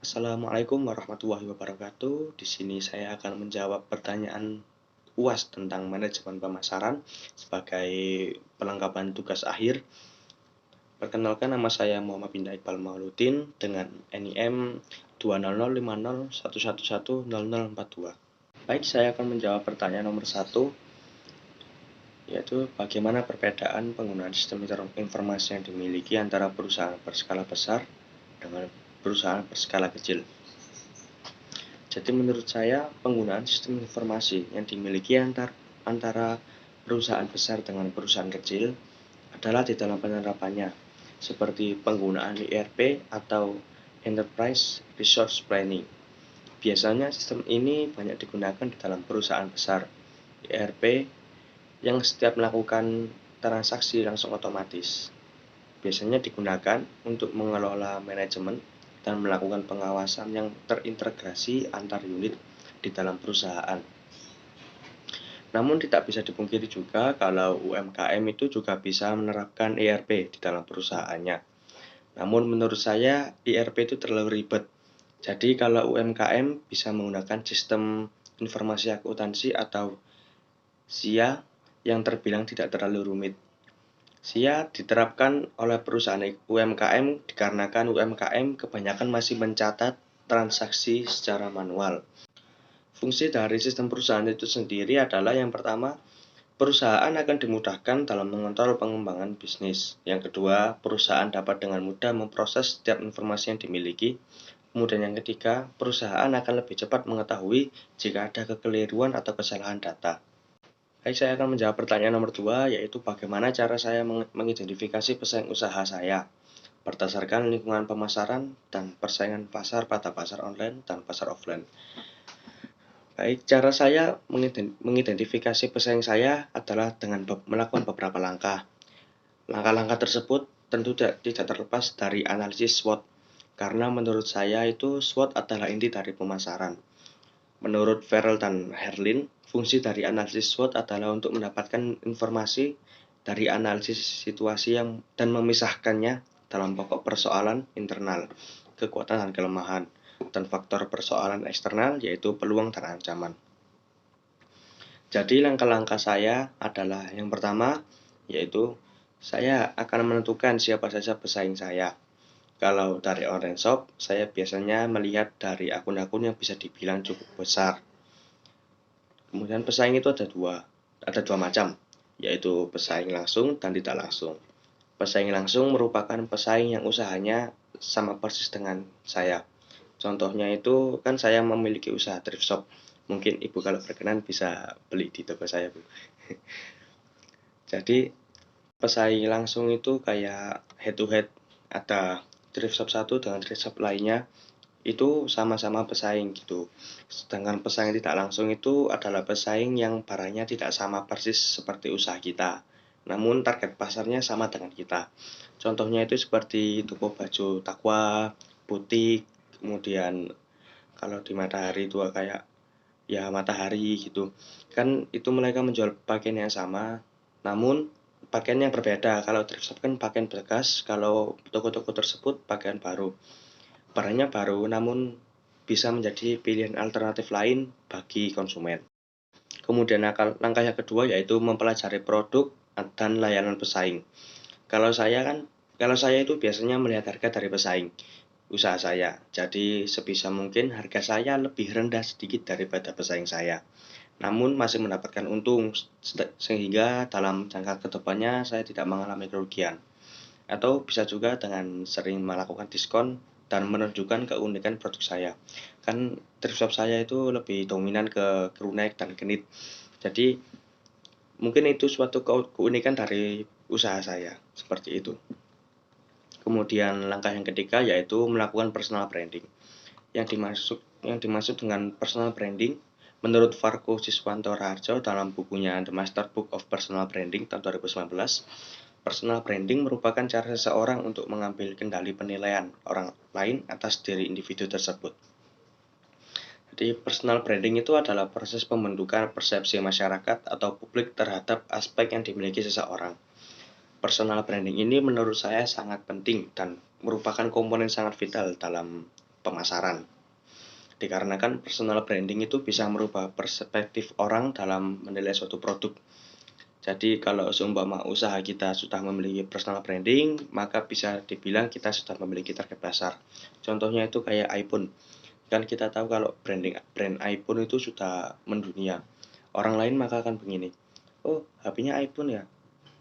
Assalamualaikum warahmatullahi wabarakatuh. Di sini saya akan menjawab pertanyaan UAS tentang manajemen pemasaran sebagai pelengkapan tugas akhir. Perkenalkan, nama saya Muhammad bin Iqbal Mauludin dengan NIM 2005011110042. Baik, saya akan menjawab pertanyaan nomor 1, yaitu bagaimana perbedaan penggunaan sistem informasi yang dimiliki antara perusahaan berskala besar dengan perusahaan berskala kecil. Jadi menurut saya penggunaan sistem informasi yang dimiliki antara perusahaan besar dengan perusahaan kecil adalah di dalam penerapannya, seperti penggunaan ERP atau Enterprise Resource Planning. Biasanya sistem ini banyak digunakan di dalam perusahaan besar. ERP yang setiap melakukan transaksi langsung otomatis. Biasanya digunakan untuk mengelola manajemen dan melakukan pengawasan yang terintegrasi antar unit di dalam perusahaan. Namun tidak bisa dipungkiri juga kalau UMKM itu juga bisa menerapkan ERP di dalam perusahaannya. Namun menurut saya ERP itu terlalu ribet. Jadi kalau UMKM bisa menggunakan sistem informasi akuntansi atau SIA yang terbilang tidak terlalu rumit. SIA diterapkan oleh perusahaan UMKM dikarenakan UMKM kebanyakan masih mencatat transaksi secara manual. Fungsi dari sistem perusahaan itu sendiri adalah yang pertama, perusahaan akan dimudahkan dalam mengontrol pengembangan bisnis. Yang kedua, perusahaan dapat dengan mudah memproses setiap informasi yang dimiliki. Kemudian yang ketiga, perusahaan akan lebih cepat mengetahui jika ada kekeliruan atau kesalahan data. Baik, saya akan menjawab pertanyaan nomor 2, yaitu bagaimana cara saya mengidentifikasi pesaing usaha saya berdasarkan lingkungan pemasaran dan persaingan pasar pada pasar online dan pasar offline. Baik, cara saya mengidentifikasi pesaing saya adalah dengan melakukan beberapa langkah. Langkah-langkah tersebut tentu tidak terlepas dari analisis SWOT, karena menurut saya itu SWOT adalah inti dari pemasaran. Menurut Farrell dan Herlin, fungsi dari analisis SWOT adalah untuk mendapatkan informasi dari analisis situasi dan memisahkannya dalam pokok persoalan internal, kekuatan dan kelemahan, dan faktor persoalan eksternal yaitu peluang dan ancaman. Jadi langkah-langkah saya adalah yang pertama, yaitu saya akan menentukan siapa saja pesaing saya. Kalau dari online shop, saya biasanya melihat dari akun-akun yang bisa dibilang cukup besar. Kemudian pesaing itu ada dua macam, yaitu pesaing langsung dan tidak langsung. Pesaing langsung merupakan pesaing yang usahanya sama persis dengan saya. Contohnya itu kan saya memiliki usaha thrift shop. Mungkin Ibu kalau berkenan bisa beli di toko saya, Bu. Jadi pesaing langsung itu kayak head to head, ada thrift shop satu dengan thrift shop lainnya itu sama-sama pesaing gitu. Sedangkan pesaing tidak langsung itu adalah pesaing yang barangnya tidak sama persis seperti usaha kita, namun target pasarnya sama dengan kita. Contohnya itu seperti toko baju Takwa, butik, kemudian kalau di Matahari itu kayak ya Matahari gitu. Kan itu mereka menjual pakaian yang sama, namun pakaian yang berbeda. Kalau thrift shop kan pakaian bekas, kalau toko-toko tersebut pakaian baru. Barangnya baru, namun bisa menjadi pilihan alternatif lain bagi konsumen. Kemudian langkah yang kedua yaitu mempelajari produk dan layanan pesaing. Kalau saya itu biasanya melihat harga dari pesaing usaha saya. Jadi sebisa mungkin harga saya lebih rendah sedikit daripada pesaing saya. Namun masih mendapatkan untung sehingga dalam jangka kedepannya saya tidak mengalami kerugian. Atau bisa juga dengan sering melakukan diskon dan menunjukkan keunikan produk saya. Kan thrift shop saya itu lebih dominan ke crew neck dan genit. Jadi mungkin itu suatu keunikan dari usaha saya, seperti itu. Kemudian langkah yang ketiga yaitu melakukan personal branding. Yang dimaksud dengan personal branding menurut Farko Siswanto Raharjo dalam bukunya The Master Book of Personal Branding tahun 2019, personal branding merupakan cara seseorang untuk mengambil kendali penilaian orang lain atas diri individu tersebut. Jadi personal branding itu adalah proses pembentukan persepsi masyarakat atau publik terhadap aspek yang dimiliki seseorang. Personal branding ini menurut saya sangat penting dan merupakan komponen sangat vital dalam pemasaran. Dikarenakan personal branding itu bisa merubah perspektif orang dalam menilai suatu produk. Jadi kalau seumpama usaha kita sudah memiliki personal branding, maka bisa dibilang kita sudah memiliki target pasar. Contohnya itu kayak iPhone. Kan kita tahu kalau brand iPhone itu sudah mendunia. Orang lain maka akan begini, oh HP-nya iPhone ya?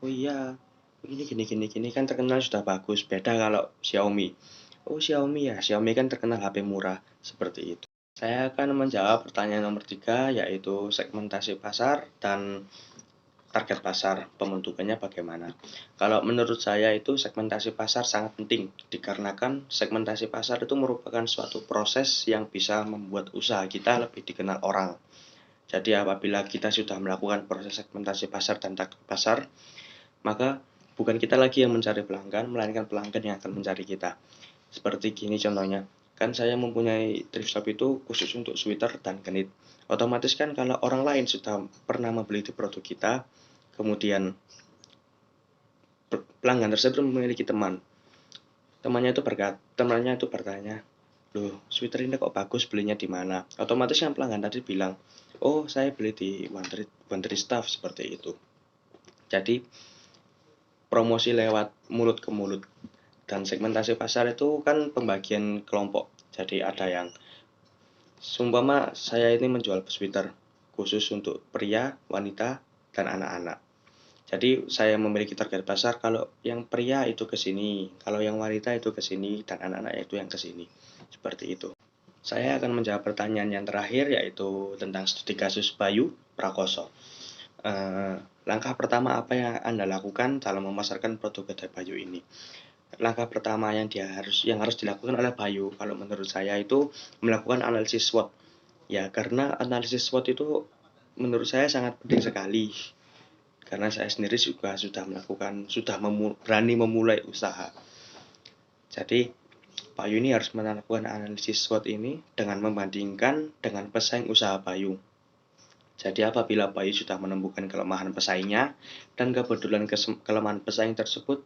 Oh iya, ini gini kan terkenal sudah bagus. Beda kalau Xiaomi. Oh Xiaomi ya, Xiaomi kan terkenal HP murah. Seperti itu. Saya akan menjawab pertanyaan nomor 3, yaitu segmentasi pasar dan target pasar, pembentukannya bagaimana. Kalau menurut saya itu segmentasi pasar sangat penting, dikarenakan segmentasi pasar itu merupakan suatu proses yang bisa membuat usaha kita lebih dikenal orang. Jadi apabila kita sudah melakukan proses segmentasi pasar dan target pasar, maka bukan kita lagi yang mencari pelanggan, melainkan pelanggan yang akan mencari kita. Seperti gini contohnya, kan saya mempunyai thrift shop itu khusus untuk sweater dan genit. Otomatis kan kalau orang lain sudah pernah membeli di produk kita, kemudian pelanggan tersebut memiliki teman. Temannya itu bertanya, loh sweater ini kok bagus, belinya di mana? Otomatis kan pelanggan tadi bilang, oh saya beli di One Staff, seperti itu. Jadi promosi lewat mulut ke mulut. Dan segmentasi pasar itu kan pembagian kelompok. Jadi ada yang seumpama saya ini menjual sweater khusus untuk pria, wanita, dan anak-anak. Jadi saya memiliki target pasar, kalau yang pria itu ke sini, kalau yang wanita itu ke sini, dan anak-anak itu yang ke sini. Seperti itu. Saya akan menjawab pertanyaan yang terakhir, yaitu tentang studi kasus Bayu Prakoso. Langkah pertama apa yang Anda lakukan dalam memasarkan produk kedai Bayu ini? Langkah pertama yang harus dilakukan oleh Bayu, kalau menurut saya itu melakukan analisis SWOT. Ya, karena analisis SWOT itu menurut saya sangat penting sekali. Karena saya sendiri juga berani memulai usaha. Jadi Bayu ini harus melakukan analisis SWOT ini dengan membandingkan dengan pesaing usaha Bayu. Jadi apabila Bayu sudah menemukan kelemahan pesaingnya dan kebetulan kelemahan pesaing tersebut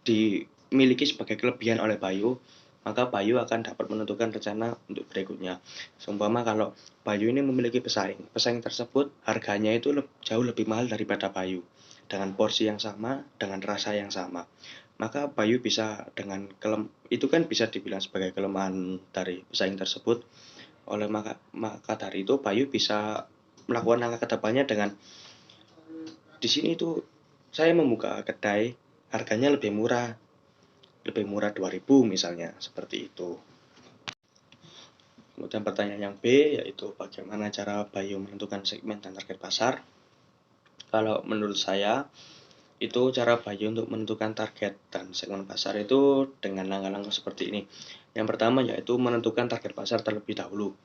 dimiliki sebagai kelebihan oleh Bayu, maka Bayu akan dapat menentukan rencana untuk berikutnya. Seumpama kalau Bayu ini memiliki pesaing tersebut harganya itu jauh lebih mahal daripada Bayu, dengan porsi yang sama, dengan rasa yang sama, maka Bayu bisa itu kan bisa dibilang sebagai kelemahan dari pesaing tersebut. Oleh maka dari itu Bayu bisa melakukan langkah kedepannya dengan di sini itu saya membuka kedai harganya lebih murah 2.000 misalnya, seperti itu. Kemudian pertanyaan yang B, yaitu bagaimana cara Bayu menentukan segmen dan target pasar. Kalau menurut saya itu cara Bayu untuk menentukan target dan segmen pasar itu dengan langkah-langkah seperti ini. Yang pertama yaitu menentukan target pasar terlebih dahulu.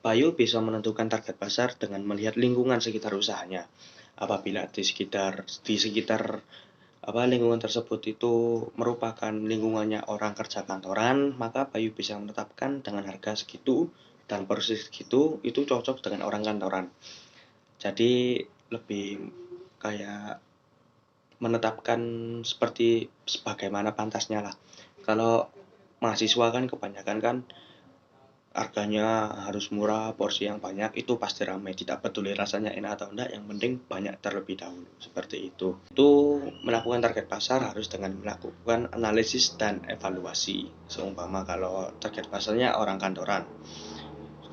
Bayu bisa menentukan target pasar dengan melihat lingkungan sekitar usahanya. Apabila di sekitar lingkungan tersebut itu merupakan lingkungannya orang kerja kantoran, maka Bayu bisa menetapkan dengan harga segitu dan porsi segitu itu cocok dengan orang kantoran. Jadi lebih kayak menetapkan seperti sebagaimana pantasnya lah. Kalau mahasiswa kan kebanyakan kan harganya harus murah, porsi yang banyak, itu pasti ramai. Tidak peduli rasanya enak atau enggak, yang penting banyak terlebih dahulu. Seperti itu. Itu melakukan target pasar harus dengan melakukan analisis dan evaluasi. Seumpama kalau target pasarnya orang kantoran.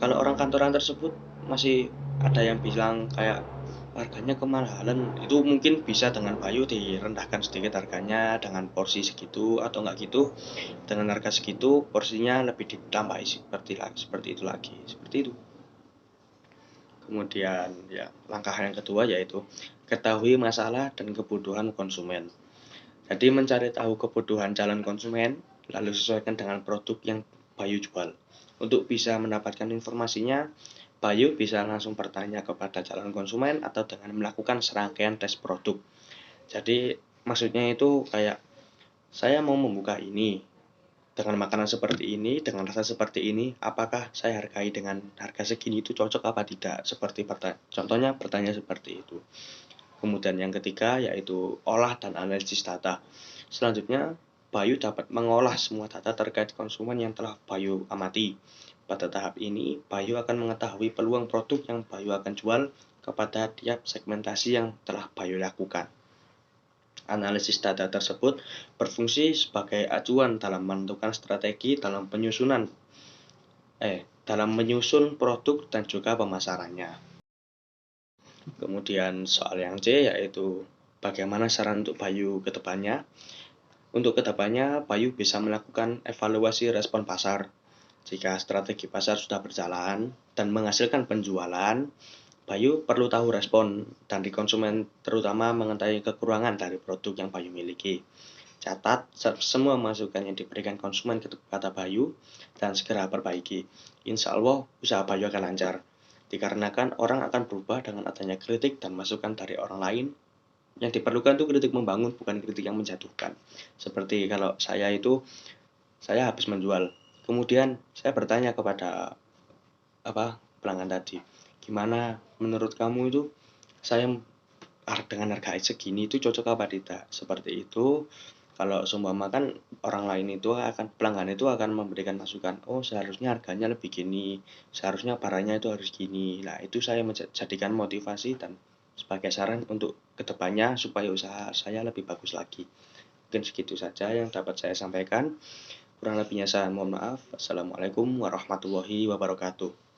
Kalau orang kantoran tersebut masih ada yang bilang kayak harganya kemahalan, itu mungkin bisa dengan Bayu direndahkan sedikit harganya dengan porsi segitu, atau enggak gitu dengan harga segitu porsinya lebih ditambahi seperti itu lagi, seperti itu. Kemudian ya langkah yang kedua yaitu ketahui masalah dan kebutuhan konsumen. Jadi mencari tahu kebutuhan calon konsumen lalu sesuaikan dengan produk yang Bayu jual. Untuk bisa mendapatkan informasinya, Bayu bisa langsung bertanya kepada calon konsumen atau dengan melakukan serangkaian tes produk. Jadi maksudnya itu kayak saya mau membuka ini dengan makanan seperti ini, dengan rasa seperti ini, apakah saya hargai dengan harga segini itu cocok apa tidak? Contohnya bertanya seperti itu. Kemudian yang ketiga yaitu olah dan analisis data. Selanjutnya Bayu dapat mengolah semua data terkait konsumen yang telah Bayu amati. Pada tahap ini, Bayu akan mengetahui peluang produk yang Bayu akan jual kepada tiap segmentasi yang telah Bayu lakukan. Analisis data tersebut berfungsi sebagai acuan dalam menentukan strategi dalam menyusun produk dan juga pemasarannya. Kemudian soal yang C yaitu bagaimana saran untuk Bayu ke depannya. Untuk kedepannya, Bayu bisa melakukan evaluasi respon pasar. Jika strategi pasar sudah berjalan dan menghasilkan penjualan, Bayu perlu tahu respon dari konsumen, terutama mengetahui kekurangan dari produk yang Bayu miliki. Catat semua masukan yang diberikan konsumen kepada Bayu dan segera perbaiki. Insya Allah, usaha Bayu akan lancar. Dikarenakan orang akan berubah dengan adanya kritik dan masukan dari orang lain. Yang diperlukan itu kritik membangun, bukan kritik yang menjatuhkan. Seperti kalau saya habis menjual, kemudian saya bertanya kepada pelanggan tadi, gimana menurut kamu itu saya dengan harga segini itu cocok apa tidak? Seperti itu. Kalau seumpama kan pelanggan itu akan memberikan masukan, oh seharusnya harganya lebih gini, seharusnya barangnya itu harus gini. Nah, itu saya menjadikan motivasi dan sebagai saran untuk kedepannya supaya usaha saya lebih bagus lagi. Mungkin segitu saja yang dapat saya sampaikan. Kurang lebihnya saya mohon maaf. Assalamualaikum warahmatullahi wabarakatuh.